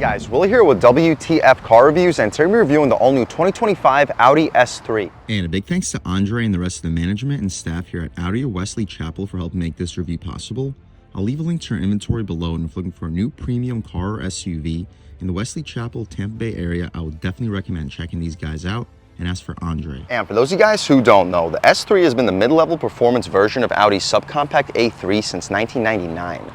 Guys, Willie here with W.T.F car reviews, and today we're reviewing the all-new 2025 Audi S3. And a big thanks to Andre and the rest of the management and staff here at Audi Wesley Chapel for helping make this review possible. I'll leave a link to our inventory below, and if you're looking for a new premium car or SUV in the Wesley Chapel, Tampa Bay area, I would definitely recommend checking these guys out and ask for Andre. And for those of you guys who don't know, the S3 has been the mid-level performance version of Audi's subcompact A3 since 1999.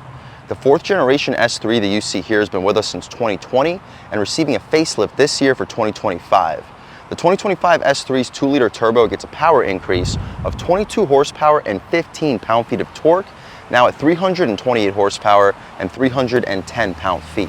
The fourth generation S3 that you see here has been with us since 2020 and receiving a facelift this year for 2025. The 2025 S3's 2-liter turbo gets a power increase of 22 horsepower and 15 pound-feet of torque, now at 328 horsepower and 310 pound-feet.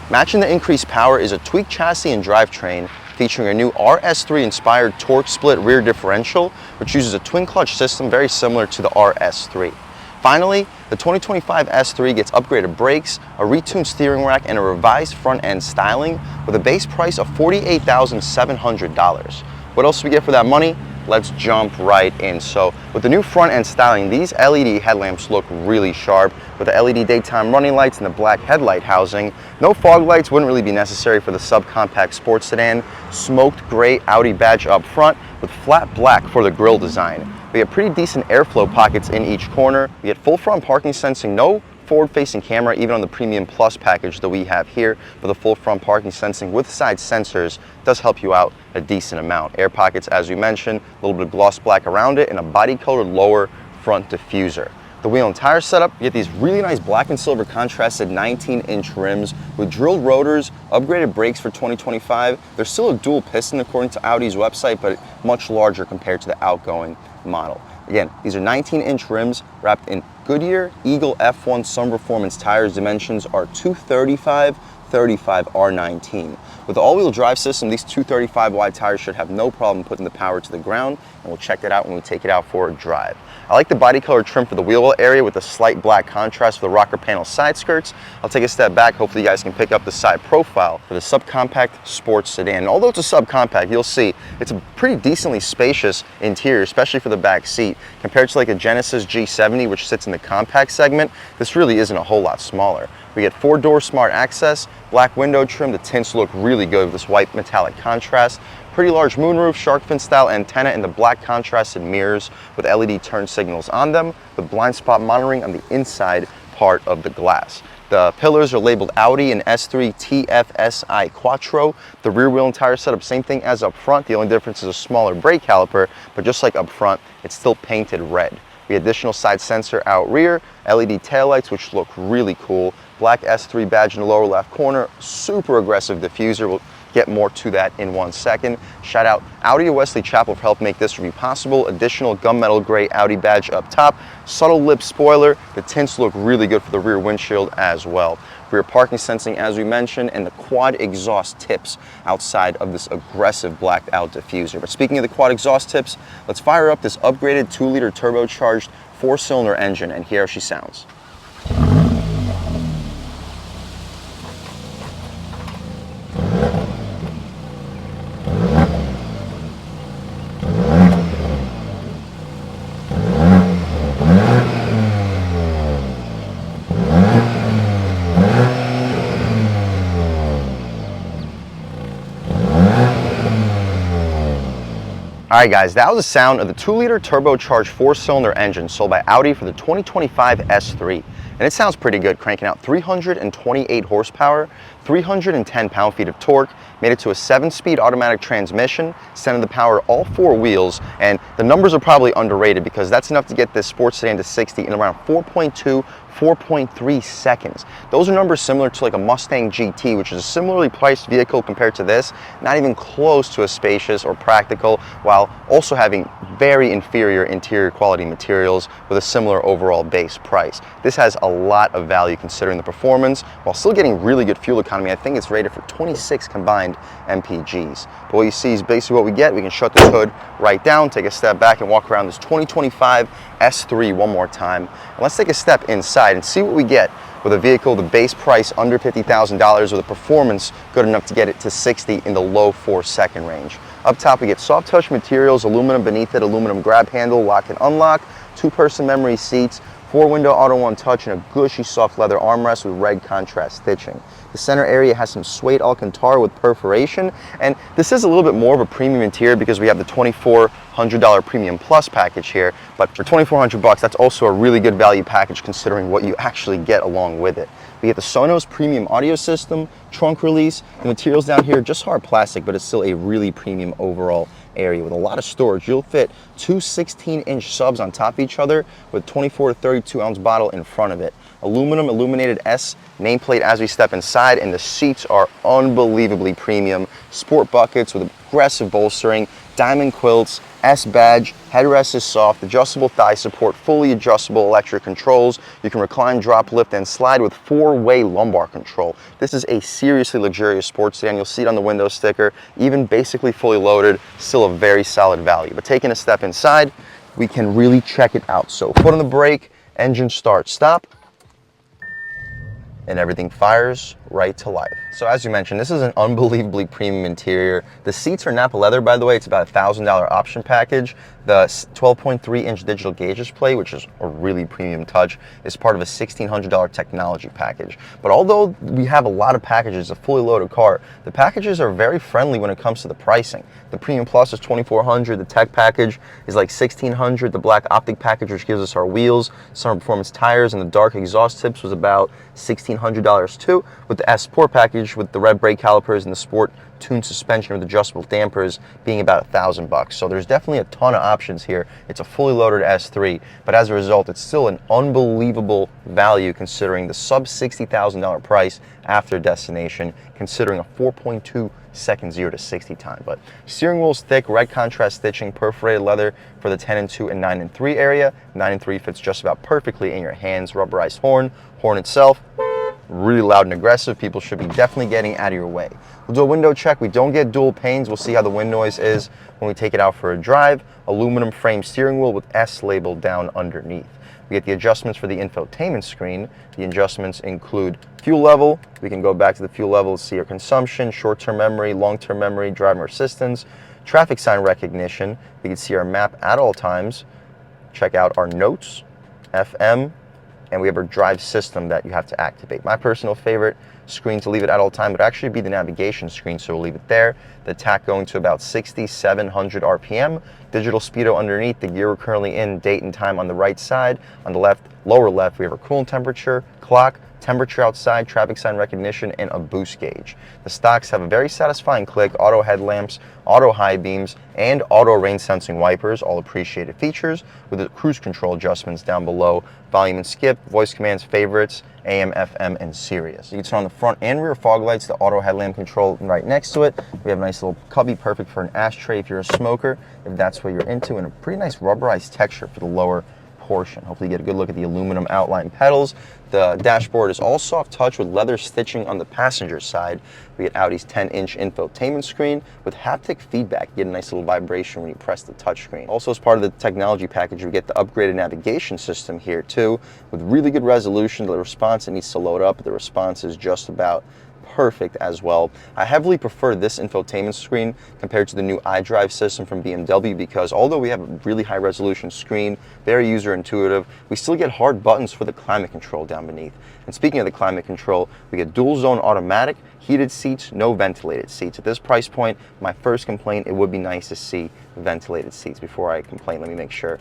Matching the increased power is a tweaked chassis and drivetrain featuring a new RS3-inspired torque split rear differential, which uses a twin-clutch system very similar to the RS3. Finally, the 2025 S3 gets upgraded brakes, a retuned steering rack, and a revised front-end styling with a base price of $48,700. What else do we get for that money? Let's jump right in. So with the new front-end styling, these LED headlamps look really sharp with the LED daytime running lights and the black headlight housing. No fog lights wouldn't really be necessary for the subcompact sports sedan. Smoked gray Audi badge up front with flat black for the grille design. We get pretty decent airflow pockets in each corner. We get full front parking sensing, no forward-facing camera even on the Premium Plus package that we have here, but the full front parking sensing with side sensors does help you out a decent amount. Air pockets, as we mentioned, a little bit of gloss black around it, and a body-colored lower front diffuser. The wheel and tire setup, you get these really nice black and silver contrasted 19-inch rims with drilled rotors, upgraded brakes for 2025. They're still a dual piston according to Audi's website, but much larger compared to the outgoing model. Again, these are 19-inch rims wrapped in Goodyear Eagle F1 Sun Performance tires. Dimensions are 235/35 R19. With the all-wheel drive system, these 235 wide tires should have no problem putting the power to the ground, and we'll check that out when we take it out for a drive. I like the body color trim for the wheel well area with the slight black contrast for the rocker panel side skirts. I'll take a step back. Hopefully you guys can pick up the side profile for the subcompact sports sedan. And although it's a subcompact, you'll see it's a pretty decently spacious interior, especially for the back seat. Compared to like a Genesis G70, which sits in the compact segment, this really isn't a whole lot smaller. We get 4-door smart access, black window trim. The tints look really good with this white metallic contrast. Pretty large moonroof, shark fin style antenna, and the black contrasted mirrors with LED turn signals on them, with blind spot monitoring on the inside part of the glass. The pillars are labeled Audi and S3 TFSI Quattro. The rear wheel and tire setup, same thing as up front. The only difference is a smaller brake caliper, but just like up front, it's still painted red. We have additional side sensor out rear, LED taillights, which look really cool. Black S3 badge in the lower left corner, super aggressive diffuser. We'll get more to that in 1 second. Shout out Audi Wesley Chapel for helping make this review possible. Additional gunmetal gray Audi badge up top, subtle lip spoiler. The tints look really good for the rear windshield as well. Rear parking sensing, as we mentioned, and the quad exhaust tips outside of this aggressive blacked out diffuser. But speaking of the quad exhaust tips, let's fire up this upgraded 2-liter turbocharged 4-cylinder engine and hear how she sounds. Alright guys, that was the sound of the 2-liter turbocharged 4-cylinder engine sold by Audi for the 2025 S3. And it sounds pretty good, cranking out 328 horsepower, 310 pound-feet of torque, made it to a 7-speed automatic transmission, sending the power all 4 wheels, and the numbers are probably underrated because that's enough to get this sports sedan to 60 in around 4.3 seconds. Those are numbers similar to like a Mustang GT, which is a similarly priced vehicle compared to this, not even close to as spacious or practical, while also having very inferior interior quality materials with a similar overall base price. This has a lot of value considering the performance, while still getting really good fuel economy. I think it's rated for 26 combined MPGs. But what you see is basically what we get. We can shut this hood right down, take a step back, and walk around this 2025 S3 one more time. And let's take a step inside and see what we get with a vehicle, the base price under $50,000 with a performance good enough to get it to 60 in the low 4-second range. Up top we get soft touch materials, aluminum beneath it, aluminum grab handle, lock and unlock, 2-person memory seats, 4-window auto one touch and a gushy soft leather armrest with red contrast stitching. The center area has some suede Alcantara with perforation, and this is a little bit more of a premium interior because we have the $2,400 Premium Plus package here, but for $2,400, that's also a really good value package considering what you actually get along with it. We get the Sonos premium audio system, trunk release. The materials down here just hard plastic, but it's still a really premium overall area with a lot of storage. You'll fit two 16-inch subs on top of each other with 24 to 32 ounce bottle in front of it. Aluminum illuminated S nameplate as we step inside, and the seats are unbelievably premium. Sport buckets with aggressive bolstering, diamond quilts, S badge, headrest is soft, adjustable thigh support, fully adjustable electric controls. You can recline, drop, lift, and slide with 4-way lumbar control. This is a seriously luxurious sports sedan. You'll see it on the window sticker, even basically fully loaded, still a very solid value. But taking a step inside, we can really check it out. So foot on the brake, engine start, stop, and everything fires right to life. So as you mentioned, this is an unbelievably premium interior. The seats are Napa leather, by the way. It's about a $1,000 option package. The 12.3-inch digital gauge display, which is a really premium touch, is part of a $1,600 technology package. But although we have a lot of packages, a fully loaded car, the packages are very friendly when it comes to the pricing. The Premium Plus is $2,400. The tech package is like $1,600. The black optic package, which gives us our wheels, summer performance tires, and the dark exhaust tips, was about $1,600 too, with the S Sport package with the red brake calipers and the Sport tuned suspension with adjustable dampers being about $1,000. So there's definitely a ton of options here. It's a fully loaded S3, but as a result, it's still an unbelievable value considering the sub $60,000 price after destination, considering a 4.2 second 0 to 60 time. But steering wheel's thick, red contrast stitching, perforated leather for the 10 and 2 and 9 and 3 area. 9 and 3 fits just about perfectly in your hands. Rubberized horn itself, really loud and aggressive. People should be definitely getting out of your way. We'll do a window check. We don't get dual panes. We'll see how the wind noise is when we take it out for a drive. Aluminum frame steering wheel with S labeled down underneath. We get the adjustments for the infotainment screen. The adjustments include fuel level. We can go back to the fuel level to see our consumption, short-term memory, long-term memory, driver assistance, traffic sign recognition. We can see our map at all times. Check out our notes, FM, and we have our drive system that you have to activate. My personal favorite screen to leave it at all time would actually be the navigation screen, so we'll leave it there. The tach going to about 6,700 RPM. Digital speedo underneath, the gear we're currently in, date and time on the right side. On the left, lower left, we have our coolant temperature, clock, temperature outside, traffic sign recognition, and a boost gauge. The stocks have a very satisfying click, auto headlamps, auto high beams, and auto rain sensing wipers, all appreciated features, with the cruise control adjustments down below, volume and skip, voice commands, favorites, AM, FM, and Sirius. You can turn on the front and rear fog lights, the auto headlamp control right next to it. We have a nice little cubby, perfect for an ashtray if you're a smoker, if that's what you're into, and a pretty nice rubberized texture for the lower portion. Hopefully you get a good look at the aluminum outline pedals. The dashboard is all soft touch with leather stitching on the passenger side. We get Audi's 10-inch infotainment screen with haptic feedback. You get a nice little vibration when you press the touchscreen. Also, as part of the technology package, we get the upgraded navigation system here too, with really good resolution. The response, it needs to load up, but the response is just about perfect as well. I heavily prefer this infotainment screen compared to the new iDrive system from BMW because although we have a really high resolution screen, very user intuitive, we still get hard buttons for the climate control down beneath. And speaking of the climate control, we get dual zone automatic, heated seats, no ventilated seats. At this price point, my first complaint, it would be nice to see ventilated seats. Before I complain, let me make sure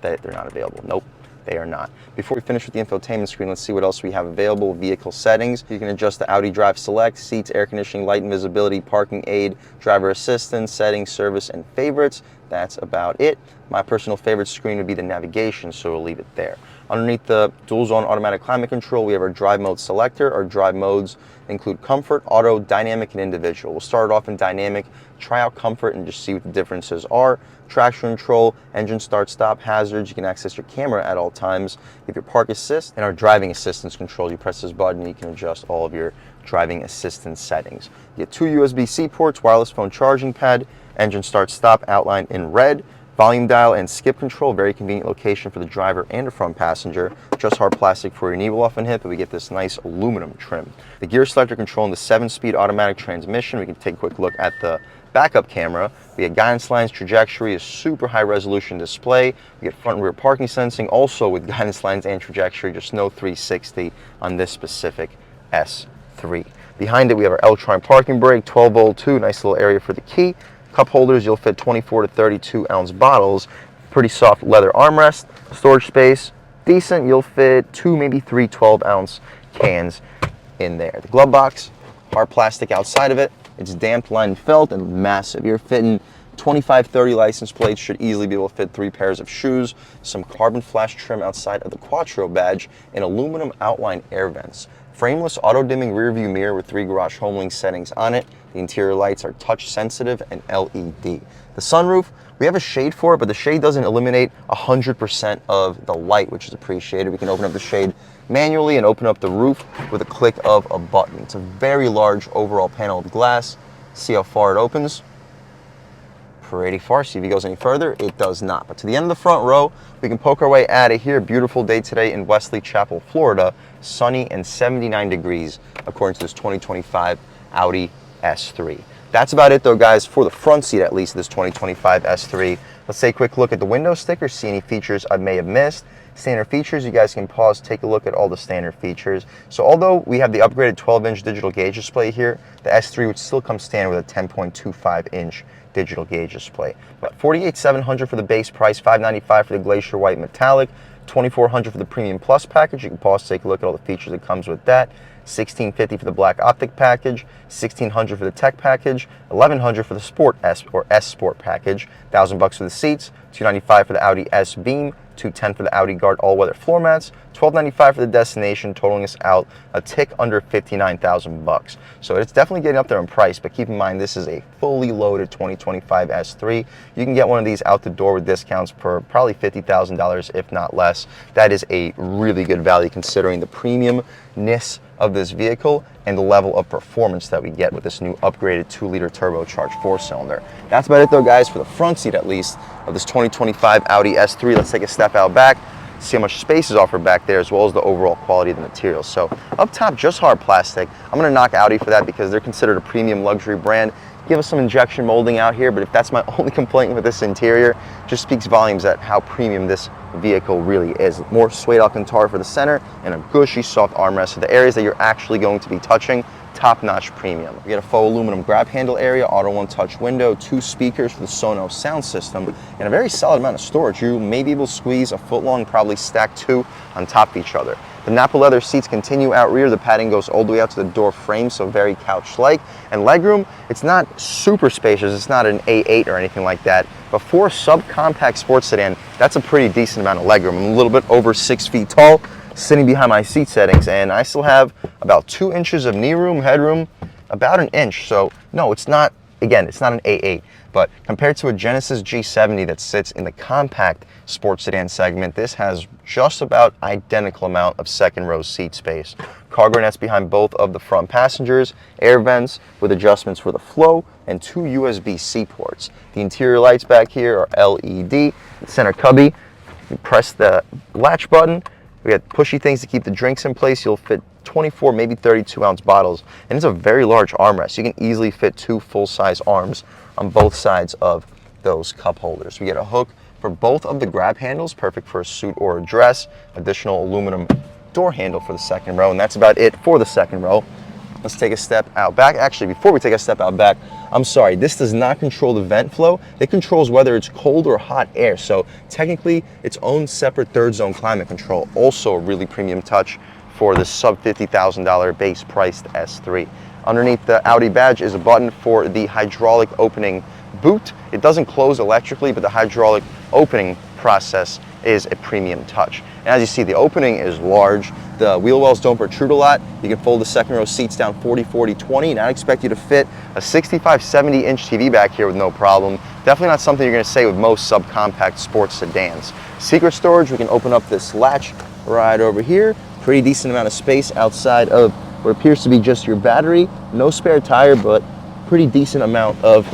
that they're not available. Nope. They are not. Before we finish with the infotainment screen, let's see what else we have available. Vehicle settings. You can adjust the Audi Drive Select, seats, air conditioning, light and visibility, parking aid, driver assistance, settings, service, and favorites. That's about it. My personal favorite screen would be the navigation, so we'll leave it there. Underneath the dual zone automatic climate control, we have our drive mode selector. Our drive modes include comfort, auto, dynamic, and individual. We'll start off in dynamic, try out comfort, and just see what the differences are. Traction control, engine start stop, hazards. You can access your camera at all times. You have your park assist and our driving assistance control. You press this button, you can adjust all of your driving assistance settings. You get two USB-C ports, wireless phone charging pad, engine start stop outlined in red, Volume dial and skip control, very convenient location for the driver and the front passenger. Just hard plastic for your knee will often hit, but we get this nice aluminum trim. The gear selector control and the 7-speed automatic transmission. We can take a quick look at the backup camera. We get guidance lines, trajectory, a super high resolution display. We get front and rear parking sensing, also with guidance lines and trajectory, just no 360 on this specific S3. Behind it, we have our L-Trine parking brake, 12-volt 2, nice little area for the key. Cup holders, you'll fit 24 to 32 ounce bottles. Pretty soft leather armrest. Storage space, decent. You'll fit 2, maybe 3 12-ounce cans in there. The glove box, hard plastic outside of it. It's damped, lined felt, and massive. You're fitting 25-30 license plates, should easily be able to fit 3 pairs of shoes, some carbon flash trim outside of the Quattro badge, and aluminum outline air vents. Frameless auto-dimming rear view mirror with 3 garage HomeLink settings on it. The interior lights are touch sensitive and LED. The sunroof, we have a shade for it, but the shade doesn't eliminate 100% of the light, which is appreciated. We can open up the shade manually and open up the roof with a click of a button. It's a very large overall panel of glass. See how far it opens? Pretty far. See if it goes any further? It does not. But to the end of the front row, we can poke our way out of here. Beautiful day today in Wesley Chapel, Florida. Sunny and 79 degrees according to this 2025 Audi S3. That's about it though, guys, for the front seat at least, this 2025 S3. Let's take a quick look at the window sticker, see any features I may have missed. Standard features, you guys can pause, take a look at all the standard features. So although we have the upgraded 12-inch digital gauge display here, the S3 would still come standard with a 10.25-inch digital gauge display. But $48,700 for the base price, $595 for the Glacier White Metallic, $2,400 for the Premium Plus package. You can pause, take a look at all the features that comes with that. $1,650 for the Black Optic package, $1,600 for the Tech package, $1,100 for the Sport S or S Sport package, $1,000 for the seats, $295 for the Audi S Beam, $210 for the Audi Guard all-weather floor mats, $1,295 for the Destination, totaling us out a tick under $59,000. So it's definitely getting up there in price, but keep in mind this is a fully loaded 2025 S3. You can get one of these out the door with discounts for probably $50,000, if not less. That is a really good value considering the premiumness of this vehicle and the level of performance that we get with this new upgraded 2-liter turbocharged 4-cylinder. That's about it though, guys, for the front seat at least of this 2025 Audi S3. Let's take a step out back, see how much space is offered back there, as well as the overall quality of the materials. So up top, just hard plastic. I'm gonna knock Audi for that because they're considered a premium luxury brand. Give us some injection molding out here, but if that's my only complaint with this interior, just speaks volumes at how premium this vehicle really is. More suede Alcantara for the center and a gushy soft armrest for the areas that you're actually going to be touching. Top-notch premium. We get a faux aluminum grab handle area, auto one-touch window, 2 speakers for the Sonos sound system, and a very solid amount of storage. You may be able to squeeze a foot long, probably stack 2 on top of each other. The Napa leather seats continue out rear. The padding goes all the way out to the door frame, so very couch-like. And legroom, it's not super spacious. It's not an A8 or anything like that. But for a subcompact sports sedan, that's a pretty decent amount of legroom. I'm a little bit over 6 feet tall, sitting behind my seat settings, and I still have about 2 inches of knee room, headroom, about an inch. So no, it's not, again, it's not an A8, but compared to a Genesis G70 that sits in the compact sports sedan segment, this has just about identical amount of second row seat space. Cargo nets behind both of the front passengers, air vents with adjustments for the flow, and 2 USB-C ports. The interior lights back here are LED. The center cubby, you press the latch button. We got pushy things to keep the drinks in place. You'll fit 24, maybe 32 ounce bottles, and it's a very large armrest. You can easily fit 2 full-size arms on both sides of those cup holders. We get a hook for both of the grab handles, perfect for a suit or a dress. Additional aluminum door handle for the second row, and that's about it for the second row. Let's take a step out back. Actually, before we take a step out back, I'm sorry, this does not control the vent flow. It controls whether it's cold or hot air. So technically, its own separate third zone climate control. Also a really premium touch for the sub $50,000 base priced S3. Underneath the Audi badge is a button for the hydraulic opening boot. It doesn't close electrically, but the hydraulic opening process is a premium touch. And as you see, the opening is large. The wheel wells don't protrude a lot. You can fold the second row seats down 40, 40, 20, and I expect you to fit a 65, 70 inch TV back here with no problem. Definitely not something you're gonna say with most subcompact sports sedans. Secret storage, we can open up this latch right over here. Pretty decent amount of space outside of what appears to be just your battery. No spare tire, but pretty decent amount of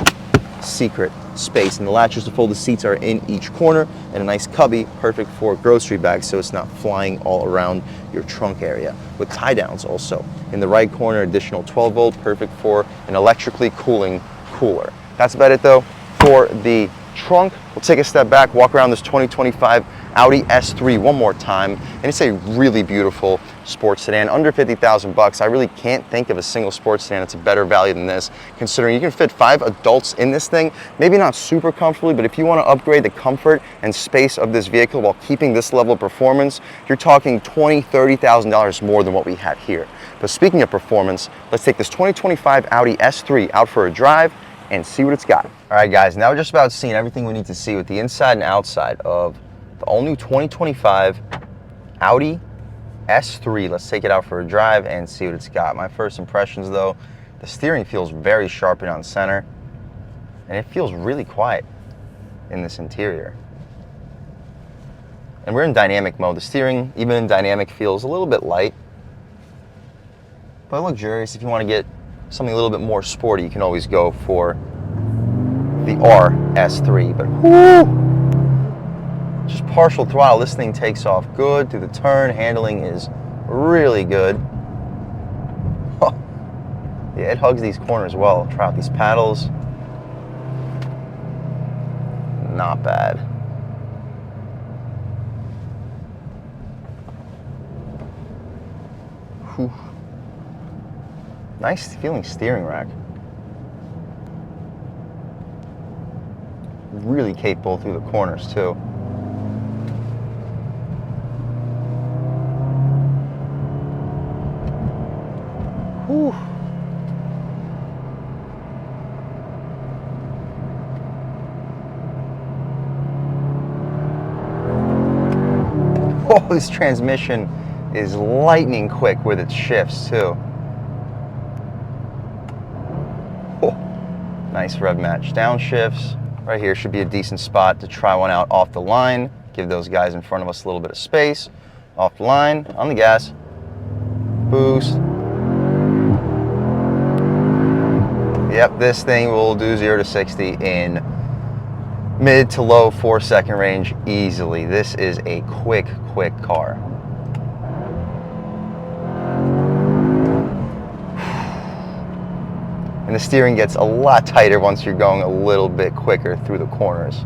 secret space, and the latches to fold the seats are in each corner, and a nice cubby, perfect for grocery bags so it's not flying all around your trunk area, with tie downs also. In the right corner, additional 12 volt, perfect for an electrically cooling cooler. That's about it though for the trunk. We'll take a step back, walk around this 2025 Audi S3 one more time, and it's a really beautiful sports sedan, under 50,000 bucks. I really can't think of a single sports sedan that's a better value than this, considering you can fit 5 adults in this thing, maybe not super comfortably, but if you want to upgrade the comfort and space of this vehicle while keeping this level of performance, you're talking $20,000, $30,000 more than what we have here. But speaking of performance, let's take this 2025 Audi S3 out for a drive and see what it's got. All right guys, now we're just about seeing everything we need to see with the inside and outside of the all-new 2025 Audi S3. Let's take it out for a drive and see what it's got. My first impressions though, the steering feels very sharp and on center, and it feels really quiet in this interior. And we're in dynamic mode. The steering, even in dynamic, feels a little bit light, but luxurious. If you want to get something a little bit more sporty, you can always go for the RS3, but whoo! Just partial throttle, this thing takes off good through the turn. Handling is really good. Yeah, it hugs these corners well. Try out these paddles. Not bad. Whew. Nice feeling steering rack. Really capable through the corners too. Whew. Oh, this transmission is lightning quick with its shifts too. Oh, nice rev match downshifts. Right here should be a decent spot to try one out off the line. Give those guys in front of us a little bit of space. Off the line, on the gas, boost. Yep, this thing will do 0 to 60 in mid to low 4-second range easily. This is a quick car. And the steering gets a lot tighter once you're going a little bit quicker through the corners.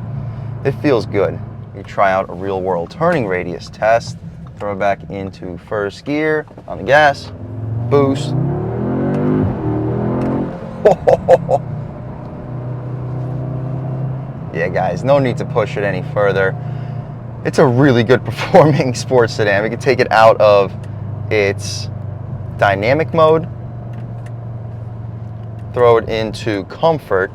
It feels good. You try out a real world turning radius test. Throw it back into first gear, on the gas, boost. Yeah guys, no need to push it any further. It's a really good performing sports sedan. We can take it out of its dynamic mode, throw it into comfort,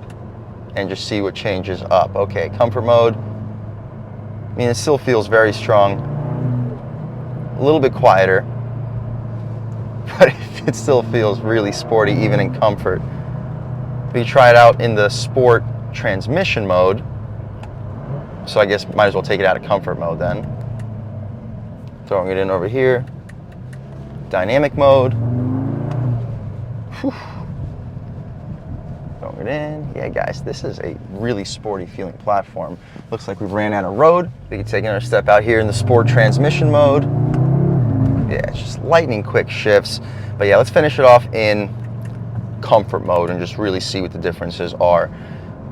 and just see what changes up. Okay, comfort mode. I mean, it still feels very strong. A little bit quieter, but it still feels really sporty even in comfort. We try it out in the sport transmission mode, so I guess might as well take it out of comfort mode then. Throwing it in over here. Dynamic mode. Whew. Throwing it in. Yeah guys, this is a really sporty feeling platform. Looks like we've ran out of road. We can take another step out here in the sport transmission mode. Yeah, it's just lightning quick shifts. But yeah, let's finish it off in comfort mode and just really see what the differences are.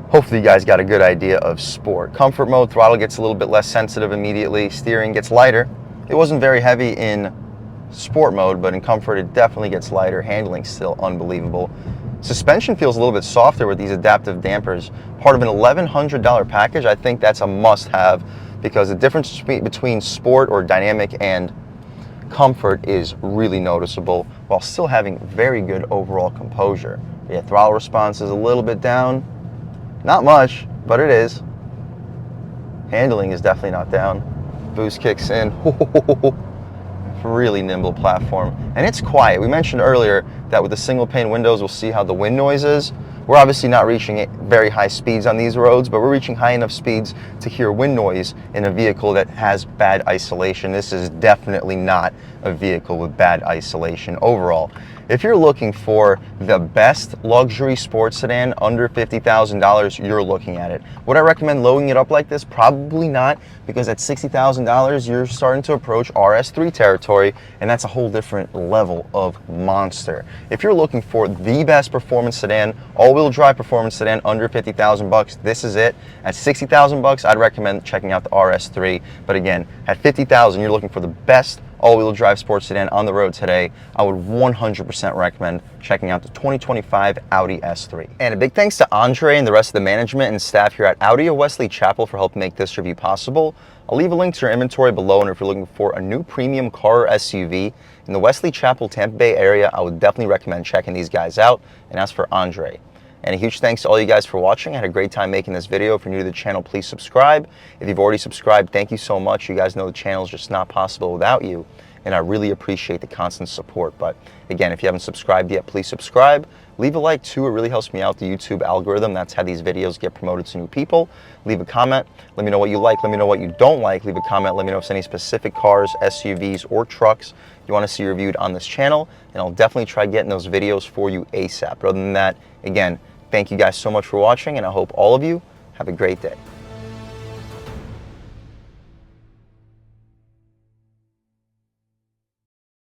Hopefully you guys got a good idea of sport. Comfort mode, throttle gets a little bit less sensitive immediately. Steering gets lighter. It wasn't very heavy in sport mode, but in comfort it definitely gets lighter. Handling still unbelievable. Suspension feels a little bit softer with these adaptive dampers. Part of an $1,100 package. I think that's a must-have because the difference between sport or dynamic and comfort is really noticeable while still having very good overall composure. Yeah, throttle response is a little bit down. Not much, but it is. Handling is definitely not down. Boost kicks in. Really nimble platform. And it's quiet. We mentioned earlier that with the single pane windows, we'll see how the wind noise is. We're obviously not reaching very high speeds on these roads, but we're reaching high enough speeds to hear wind noise in a vehicle that has bad isolation. This is definitely not a vehicle with bad isolation overall. If you're looking for the best luxury sports sedan under $50,000, you're looking at it. Would I recommend loading it up like this? Probably not, because at $60,000, you're starting to approach RS3 territory, and that's a whole different level of monster. If you're looking for the best performance sedan, all-wheel drive performance sedan under 50,000 bucks, this is it. At 60,000 bucks, I'd recommend checking out the RS3. But again, at 50,000, you're looking for the best all-wheel drive sports sedan on the road today. I would 100% recommend checking out the 2025 Audi S3. And a big thanks to Andre and the rest of the management and staff here at Audi of Wesley Chapel for helping make this review possible. I'll leave a link to your inventory below, and if you're looking for a new premium car or SUV in the Wesley Chapel, Tampa Bay area, I would definitely recommend checking these guys out. And as for Andre, and a huge thanks to all you guys for watching. I had a great time making this video. If you're new to the channel, please subscribe. If you've already subscribed, thank you so much. You guys know the channel is just not possible without you, and I really appreciate the constant support. But again, if you haven't subscribed yet, please subscribe. Leave a like too, it really helps me out, the YouTube algorithm. That's how these videos get promoted to new people. Leave a comment, let me know what you like, let me know what you don't like. Leave a comment, let me know if there's any specific cars, SUVs, or trucks you want to see reviewed on this channel, and I'll definitely try getting those videos for you ASAP. But other than that, again, thank you guys so much for watching, and I hope all of you have a great day.